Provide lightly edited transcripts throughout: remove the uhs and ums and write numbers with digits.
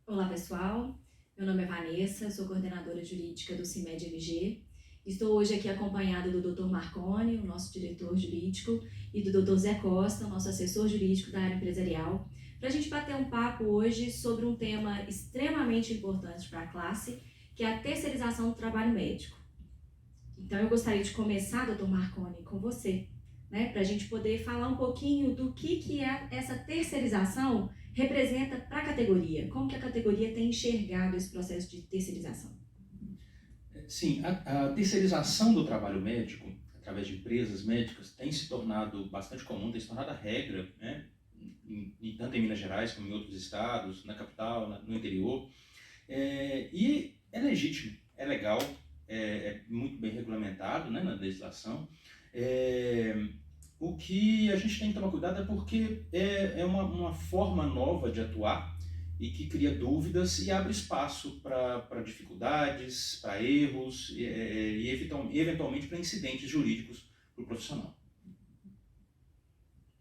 Olá pessoal, meu nome é Vanessa, sou coordenadora jurídica do CIMED MG. Estou hoje aqui acompanhada do Dr. Marconi, o nosso diretor jurídico, e do Dr. Zé Costa, o nosso assessor jurídico da área empresarial, para a gente bater um papo hoje sobre um tema extremamente importante para a classe, que é a terceirização do trabalho médico. Então eu gostaria de começar, Dr. Marconi, com você, para a gente poder falar um pouquinho do que é essa terceirização representa para a categoria, como que a categoria tem enxergado esse processo de terceirização. Sim, a terceirização do trabalho médico, através de empresas médicas, tem se tornado bastante comum, tem se tornado a regra, né? Tanto em Minas Gerais como em outros estados, na capital, no interior. E é legítimo, é legal, é muito bem regulamentado, né, na legislação. O que a gente tem que tomar cuidado é porque é uma forma nova de atuar e que cria dúvidas e abre espaço para dificuldades, para erros e eventualmente para incidentes jurídicos para o profissional.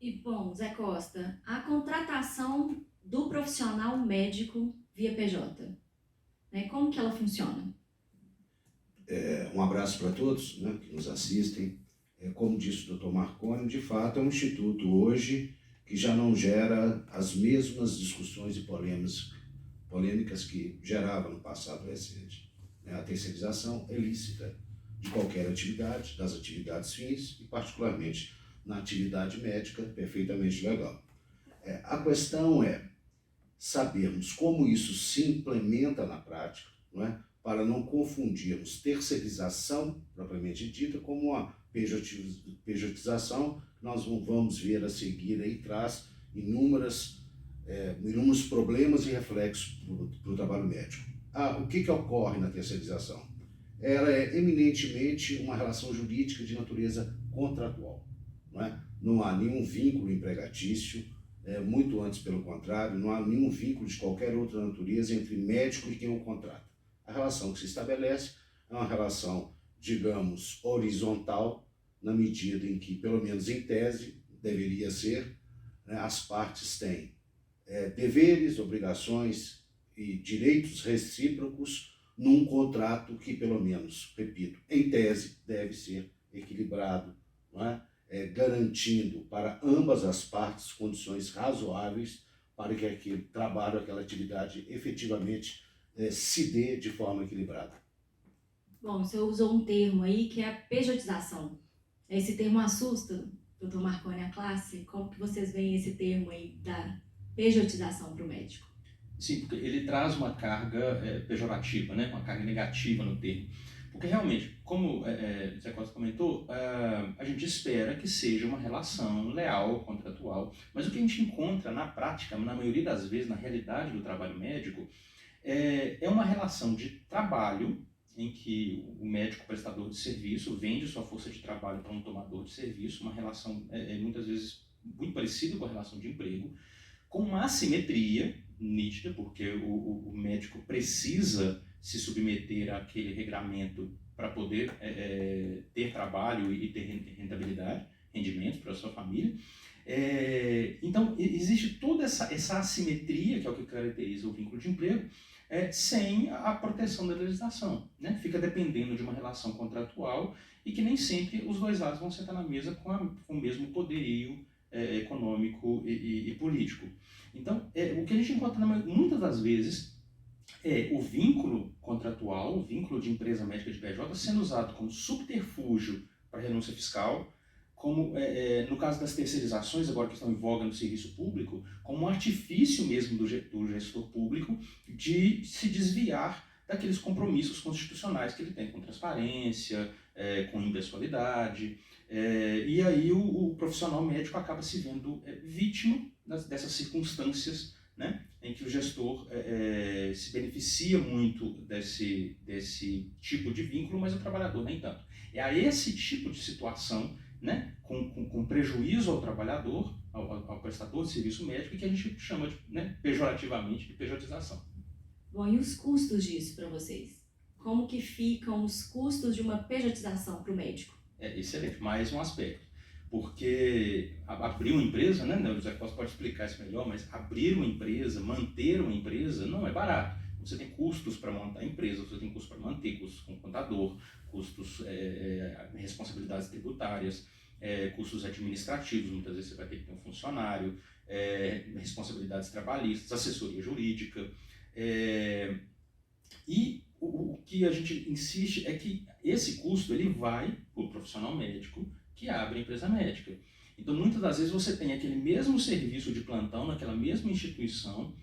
E bom, Zé Costa, a contratação do profissional médico via PJ, como que ela funciona? Um abraço para todos, né, que nos assistem. Como disse o Dr. Marconi, de fato é um instituto hoje que já não gera as mesmas discussões e polêmicas que gerava no passado recente. A terceirização é lícita de qualquer atividade, das atividades fins e particularmente na atividade médica, perfeitamente legal. A questão é sabermos como isso se implementa na prática, não é? Para não confundirmos terceirização, propriamente dita, como uma pejotização, que nós vamos ver a seguir aí traz inúmeros problemas e reflexos para o trabalho médico. O que ocorre na terceirização? Ela é eminentemente uma relação jurídica de natureza contratual. Não há nenhum vínculo empregatício, muito antes pelo contrário, não há nenhum vínculo de qualquer outra natureza entre médico e quem o contrata. A relação que se estabelece é uma relação, digamos, horizontal, na medida em que, pelo menos em tese, deveria ser, as partes têm deveres, obrigações e direitos recíprocos num contrato que, pelo menos, repito, em tese, deve ser equilibrado, não é? Garantindo para ambas as partes condições razoáveis para que aquele trabalho, aquela atividade efetivamente se dê de forma equilibrada. Bom, você usou um termo aí que é a pejotização. Esse termo assusta, doutor Marconi, a classe? Como que vocês veem esse termo aí da pejotização para o médico? Sim, porque ele traz uma carga pejorativa, né? Uma carga negativa no termo. Porque realmente, como o Zé Costa comentou, a gente espera que seja uma relação leal, contratual, mas o que a gente encontra na prática, na maioria das vezes, na realidade do trabalho médico, é uma relação de trabalho em que o médico prestador de serviço vende sua força de trabalho para um tomador de serviço, uma relação muitas vezes muito parecida com a relação de emprego, com uma assimetria nítida, porque o médico precisa se submeter àquele regramento para poder ter trabalho e ter rentabilidade, rendimentos para a sua família. Então, existe toda essa assimetria, que é o que caracteriza o vínculo de emprego, sem a proteção da legislação, né? Fica dependendo de uma relação contratual e que nem sempre os dois lados vão sentar na mesa com o mesmo poderio econômico e político. Então, o que a gente encontra muitas das vezes é o vínculo contratual, o vínculo de empresa médica de PJ sendo usado como subterfúgio para renúncia fiscal, como no caso das terceirizações, agora que estão em voga no serviço público, como um artifício mesmo do gestor público de se desviar daqueles compromissos constitucionais que ele tem com transparência, com impessoalidade, e aí o profissional médico acaba se vendo vítima dessas circunstâncias, né, em que o gestor se beneficia muito desse tipo de vínculo, mas o trabalhador nem tanto. É a esse tipo de situação, né, com prejuízo ao trabalhador, ao prestador de serviço médico, que a gente chama pejorativamente de pejotização. Bom, e os custos disso para vocês? Como que ficam os custos de uma pejotização para o médico? Excelente, mais um aspecto. Porque abrir uma empresa, né, o José Costa pode explicar isso melhor, mas abrir uma empresa, manter uma empresa não é barato. Você tem custos para montar a empresa, você tem custos para manter, custos com contador, custos, responsabilidades tributárias, custos administrativos, muitas vezes você vai ter que ter um funcionário, responsabilidades trabalhistas, assessoria jurídica. E o que a gente insiste é que esse custo ele vai para o profissional médico que abre a empresa médica. Então, muitas das vezes você tem aquele mesmo serviço de plantão naquela mesma instituição,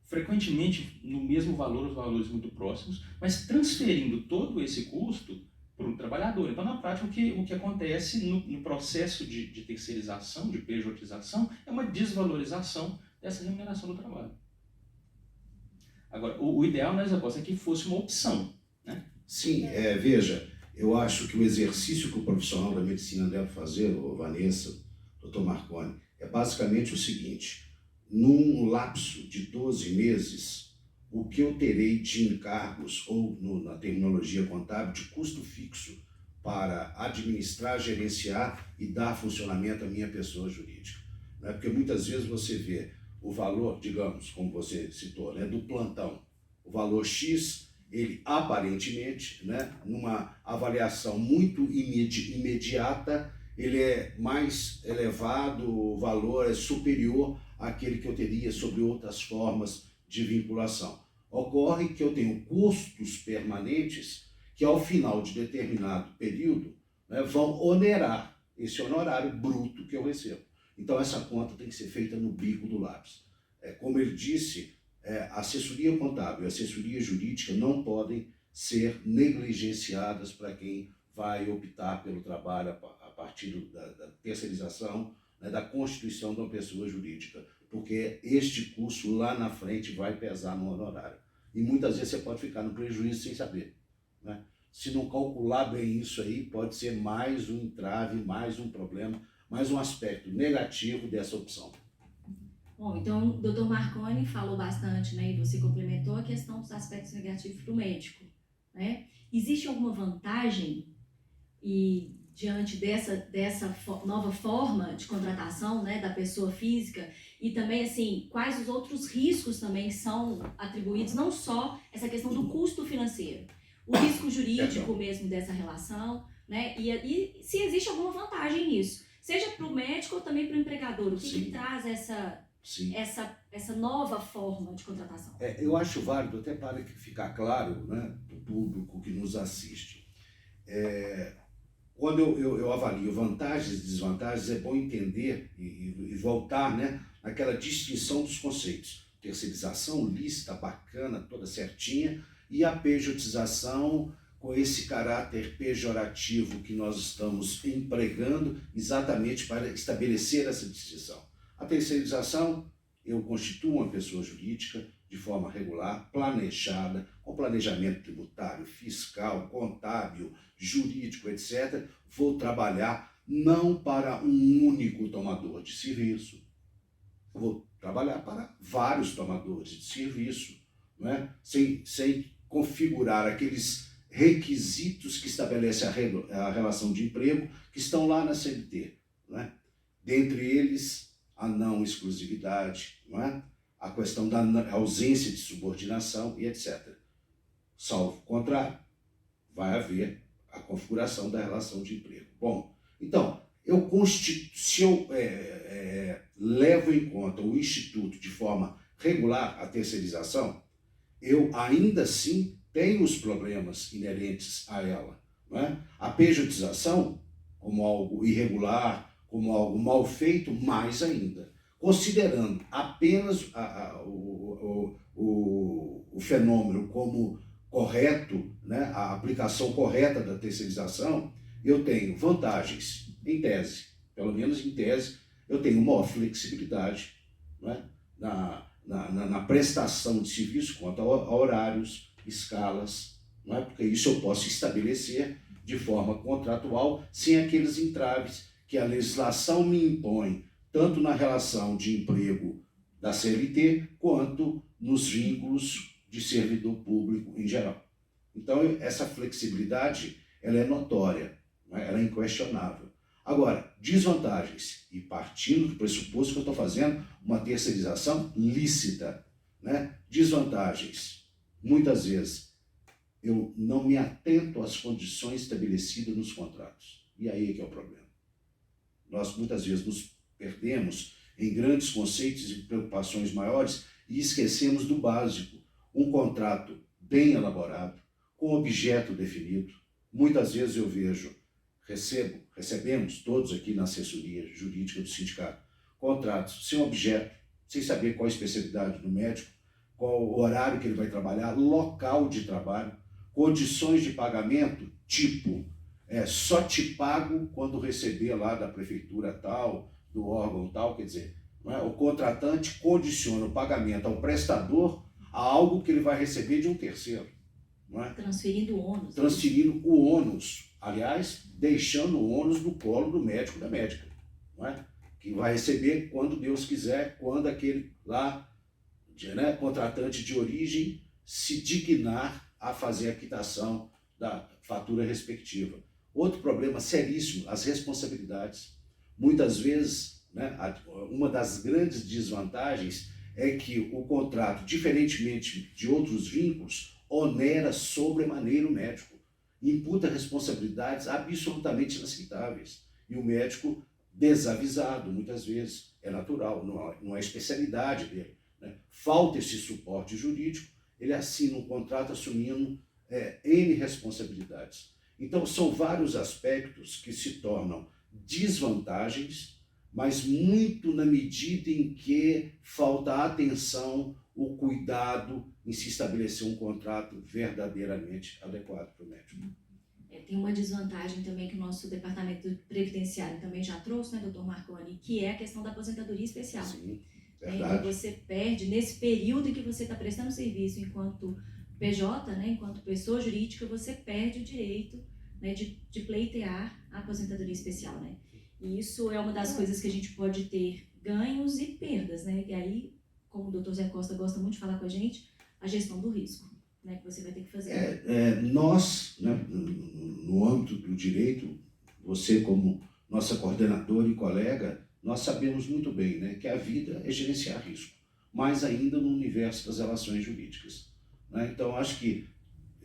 frequentemente no mesmo valor, os valores muito próximos, mas transferindo todo esse custo para o trabalhador. Então, na prática, o que acontece no processo de terceirização, de pejotização, é uma desvalorização dessa remuneração do trabalho. Agora, o ideal, né, Zé Costa, é que fosse uma opção, né? Sim, veja, eu acho que o exercício que o profissional da medicina deve fazer, Vanessa, Dr. Marconi, é basicamente o seguinte: num lapso de 12 meses, o que eu terei de encargos, ou na terminologia contábil, de custo fixo para administrar, gerenciar e dar funcionamento à minha pessoa jurídica. Né? Porque muitas vezes você vê o valor, digamos, como você citou, né, do plantão, o valor X, ele aparentemente, né, numa avaliação muito imediata, ele é mais elevado, o valor é superior àquele que eu teria sobre outras formas de vinculação. Ocorre que eu tenho custos permanentes que, ao final de determinado período, né, vão onerar esse honorário bruto que eu recebo. Então, essa conta tem que ser feita no bico do lápis. Como ele disse, a assessoria contábil e a assessoria jurídica não podem ser negligenciadas para quem vai optar pelo trabalho a partir da terceirização, né, da constituição de uma pessoa jurídica, porque este custo lá na frente vai pesar no honorário. E muitas vezes você pode ficar no prejuízo sem saber, né? Se não calcular bem isso aí, pode ser mais um entrave, mais um problema, mais um aspecto negativo dessa opção. Bom, então o Dr. Marconi falou bastante, né, e você complementou a questão dos aspectos negativos para o médico, né? Existe alguma vantagem diante dessa nova forma de contratação, né, da pessoa física, e também, assim, quais os outros riscos também que são atribuídos, não só essa questão do custo financeiro, o risco jurídico mesmo dessa relação, né, e se existe alguma vantagem nisso, seja para o médico ou também para o empregador, o que traz essa nova forma de contratação? Eu acho válido, até para ficar claro, né, para o público que nos assiste. Quando eu avalio vantagens e desvantagens, é bom entender e voltar, né, naquela distinção dos conceitos. Terceirização lícita, bacana, toda certinha, e a pejotização com esse caráter pejorativo que nós estamos empregando exatamente para estabelecer essa distinção. A terceirização, eu constituo uma pessoa jurídica de forma regular, planejada, com planejamento tributário, fiscal, contábil, jurídico, etc. Vou trabalhar não para um único tomador de serviço, vou trabalhar para vários tomadores de serviço, não é? Sem configurar aqueles requisitos que estabelecem a relação de emprego que estão lá na CLT, não é? Dentre eles, a não exclusividade, não é? A questão da ausência de subordinação e etc. Salvo o contrário, vai haver a configuração da relação de emprego. Bom, então, se eu levo em conta o Instituto de forma regular a terceirização, eu ainda assim tenho os problemas inerentes a ela. Não é? A pejotização, como algo irregular, como algo mal feito, mais ainda. Considerando apenas o fenômeno como correto, né, a aplicação correta da terceirização, eu tenho vantagens, em tese, pelo menos em tese, eu tenho maior flexibilidade, né, na prestação de serviço quanto a horários, escalas, não é? Porque isso eu posso estabelecer de forma contratual sem aqueles entraves que a legislação me impõe, tanto na relação de emprego da CLT, quanto nos vínculos de servidor público em geral. Então, essa flexibilidade ela é notória, né? Ela é inquestionável. Agora, desvantagens, e partindo do pressuposto que eu estou fazendo uma terceirização lícita, né? Desvantagens, muitas vezes eu não me atento às condições estabelecidas nos contratos. E aí é que é o problema. Nós muitas vezes nos perdemos em grandes conceitos e preocupações maiores e esquecemos do básico. Um contrato bem elaborado, com objeto definido. Muitas vezes eu vejo, recebemos todos aqui na assessoria jurídica do sindicato, contratos sem objeto, sem saber qual a especialidade do médico, qual o horário que ele vai trabalhar, local de trabalho, condições de pagamento, tipo, só te pago quando receber lá da prefeitura tal, do órgão tal, quer dizer, não é? O contratante condiciona o pagamento ao prestador a algo que ele vai receber de um terceiro. Não é? Transferindo o ônus. Transferindo o ônus, aliás, deixando o ônus no colo do médico da médica, não é? Que vai receber quando Deus quiser, quando aquele lá, né, contratante de origem se dignar a fazer a quitação da fatura respectiva. Outro problema seríssimo, as responsabilidades. Muitas vezes, né, uma das grandes desvantagens é que o contrato, diferentemente de outros vínculos, onera sobremaneira o médico, imputa responsabilidades absolutamente inaceitáveis. E o médico, desavisado, muitas vezes, é natural, não é especialidade dele, né? Falta esse suporte jurídico, ele assina um contrato assumindo N responsabilidades. Então, são vários aspectos que se tornam desvantagens, mas muito na medida em que falta atenção, o cuidado em se estabelecer um contrato verdadeiramente adequado para o médico. Tem uma desvantagem também que o nosso departamento previdenciário também já trouxe, né, doutor Marconi, que é a questão da aposentadoria especial. Sim, verdade. Então você perde, nesse período em que você está prestando serviço enquanto PJ, né, enquanto pessoa jurídica, você perde o direito, né, de pleitear a aposentadoria especial, né? E isso é uma das coisas que a gente pode ter ganhos e perdas, né? E aí, como o doutor Zé Costa gosta muito de falar com a gente, a gestão do risco, né, que você vai ter que fazer. Nós, né, no âmbito do direito, você como nossa coordenadora e colega, nós sabemos muito bem, né, que a vida é gerenciar risco, mais ainda no universo das relações jurídicas, né? Então, acho que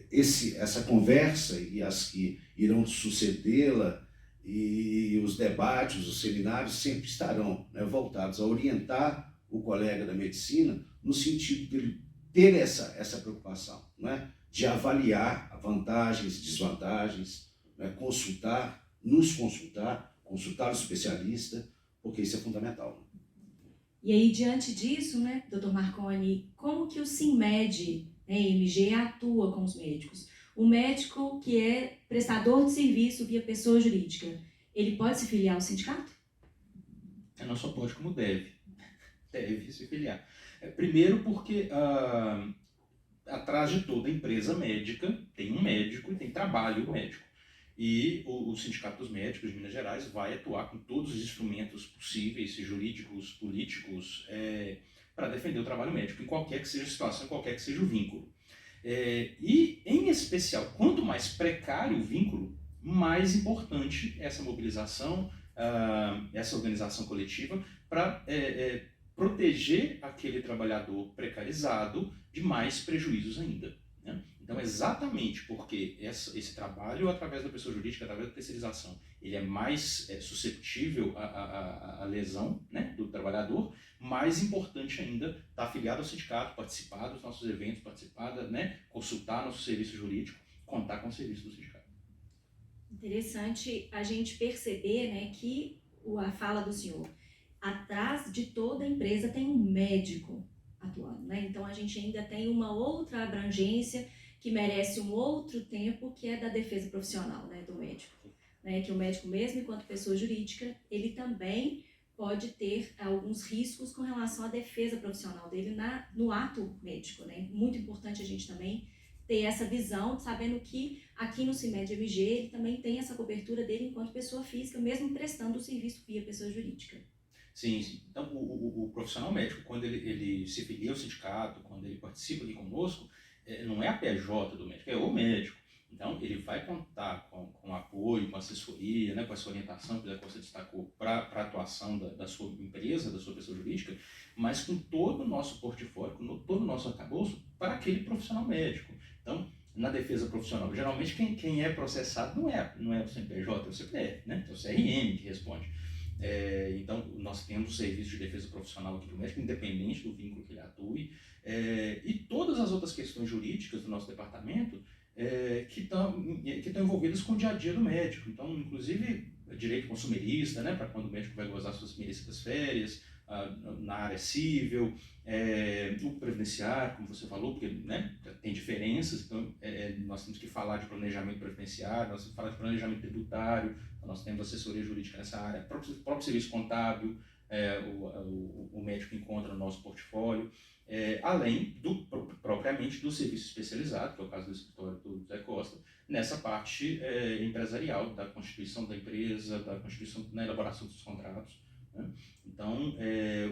essa conversa e as que irão sucedê-la e os debates, os seminários sempre estarão, né, voltados a orientar o colega da medicina no sentido de ele ter essa preocupação, né, de avaliar vantagens, desvantagens, né, consultar o especialista, porque isso é fundamental. E aí, diante disso, né, doutor Marconi, como que o SINMED, né, MG, atua com os médicos? O médico que é prestador de serviço via pessoa jurídica, ele pode se filiar ao sindicato? Não só pode, como deve. Deve se filiar. Primeiro porque atrás de toda empresa médica tem um médico e tem trabalho médico. E o Sindicato dos Médicos de Minas Gerais vai atuar com todos os instrumentos possíveis, jurídicos, políticos, para defender o trabalho médico, em qualquer que seja a situação, em qualquer que seja o vínculo. E, em especial, quanto mais precário o vínculo, mais importante essa mobilização, essa organização coletiva para proteger aquele trabalhador precarizado de mais prejuízos ainda, né? Então, exatamente porque esse trabalho, através da pessoa jurídica, através da terceirização, ele é mais suscetível à lesão, né, do trabalhador, mais importante ainda estar afiliado ao sindicato, participar dos nossos eventos, né, consultar nosso serviço jurídico, contar com o serviço do sindicato. Interessante a gente perceber, né, que a fala do senhor, atrás de toda empresa tem um médico atuando, né? Então a gente ainda tem uma outra abrangência que merece um outro tempo, que é da defesa profissional, né, do médico, né? Que o médico mesmo, enquanto pessoa jurídica, ele também pode ter alguns riscos com relação à defesa profissional dele no ato médico, né? Muito importante a gente também ter essa visão, sabendo que aqui no CIMED MG ele também tem essa cobertura dele enquanto pessoa física, mesmo prestando o serviço via pessoa jurídica. Sim, sim. Então, o profissional médico, quando ele se filia ao sindicato, quando ele participa aqui conosco, não é a PJ do médico, é o médico. Então, ele vai contar com apoio, com assessoria, né, com essa orientação que você destacou para a atuação da sua empresa, da sua pessoa jurídica, mas com todo o nosso portfólio, com todo o nosso arcabouço para aquele profissional médico. Então, na defesa profissional, geralmente quem é processado não é o CNPJ, é o CPF, né? É o CRM que responde. Então, nós temos o serviço de defesa profissional aqui para o médico, independente do vínculo que ele atue, e todas as outras questões jurídicas do nosso departamento que estão envolvidas com o dia a dia do médico. Então, inclusive, direito consumerista, né, para quando o médico vai gozar suas merecidas férias, na área civil, o previdenciário, como você falou, porque, né, tem diferenças, então nós temos que falar de planejamento previdenciário, nós temos que falar de planejamento tributário, nós temos assessoria jurídica nessa área, próprio serviço contábil, o médico encontra no nosso portfólio, além propriamente do serviço especializado, que é o caso do escritório do Zé Costa, nessa parte empresarial, da constituição da empresa, da constituição, na elaboração dos contratos, né? Então,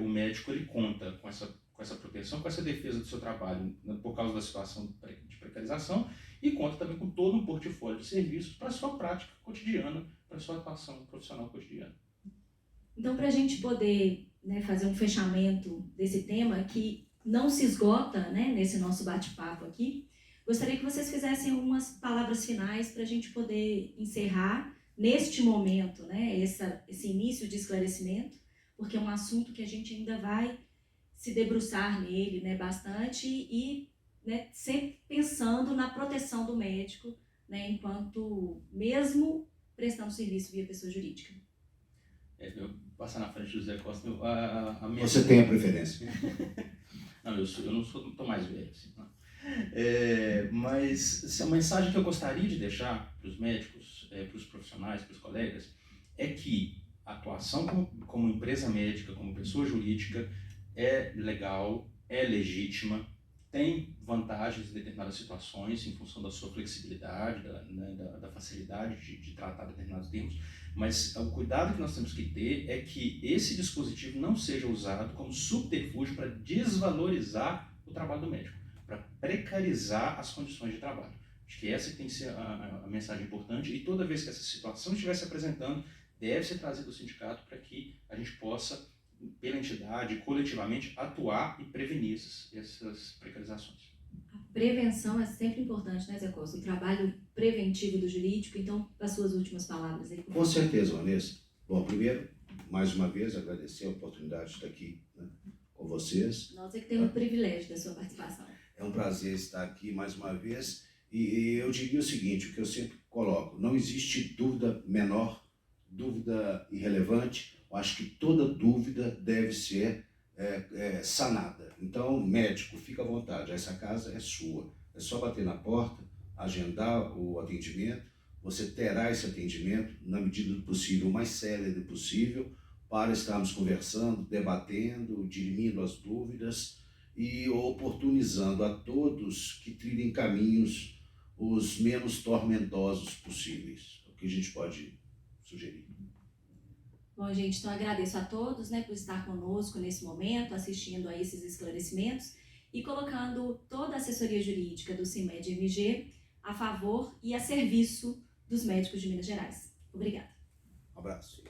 o médico ele conta com essa proteção, com essa defesa do seu trabalho, né, por causa da situação de precarização, e conta também com todo um portfólio de serviços para a sua prática cotidiana, para a sua atuação profissional cotidiana. Então, para a gente poder, né, fazer um fechamento desse tema que não se esgota, né, nesse nosso bate-papo aqui, gostaria que vocês fizessem algumas palavras finais para a gente poder encerrar neste momento, né, esse início de esclarecimento, porque é um assunto que a gente ainda vai se debruçar nele, né, bastante e, né, sempre pensando na proteção do médico, né, enquanto mesmo prestando serviço via pessoa jurídica. Eu passar na frente do Zé Costa, Você tem a preferência? Não, eu não estou mais velho, assim, não. Mas a mensagem que eu gostaria de deixar para os médicos, para os profissionais, para os colegas, é que a atuação como empresa médica, como pessoa jurídica, é legal, é legítima, tem vantagens em determinadas situações, em função da sua flexibilidade, da facilidade de tratar determinados termos, mas o cuidado que nós temos que ter é que esse dispositivo não seja usado como subterfúgio para desvalorizar o trabalho do médico, para precarizar as condições de trabalho. Acho que essa tem que ser a mensagem importante, e toda vez que essa situação estiver se apresentando, deve ser trazido ao sindicato para que a gente possa, pela entidade, coletivamente, atuar e prevenir essas precarizações. A prevenção é sempre importante, né, Zé Costa? O trabalho preventivo do jurídico. Então, as suas últimas palavras aí. Com certeza, Vanessa. Bom, primeiro, mais uma vez, agradecer a oportunidade de estar aqui, né, com vocês. Nós é que temos o privilégio da sua participação. É um prazer estar aqui mais uma vez. E eu diria o seguinte, o que eu sempre coloco: não existe dúvida menor, dúvida irrelevante. Eu acho que toda dúvida deve ser sanada. Então, médico, fica à vontade, essa casa é sua. É só bater na porta, agendar o atendimento. Você terá esse atendimento, na medida do possível, o mais célere possível, para estarmos conversando, debatendo, dirimindo as dúvidas e oportunizando a todos que trilhem caminhos os menos tormentosos possíveis. É o que a gente pode sugerir. Bom, gente, então agradeço a todos, né, por estar conosco nesse momento, assistindo a esses esclarecimentos e colocando toda a assessoria jurídica do CIMED-MG a favor e a serviço dos médicos de Minas Gerais. Obrigada. Um abraço.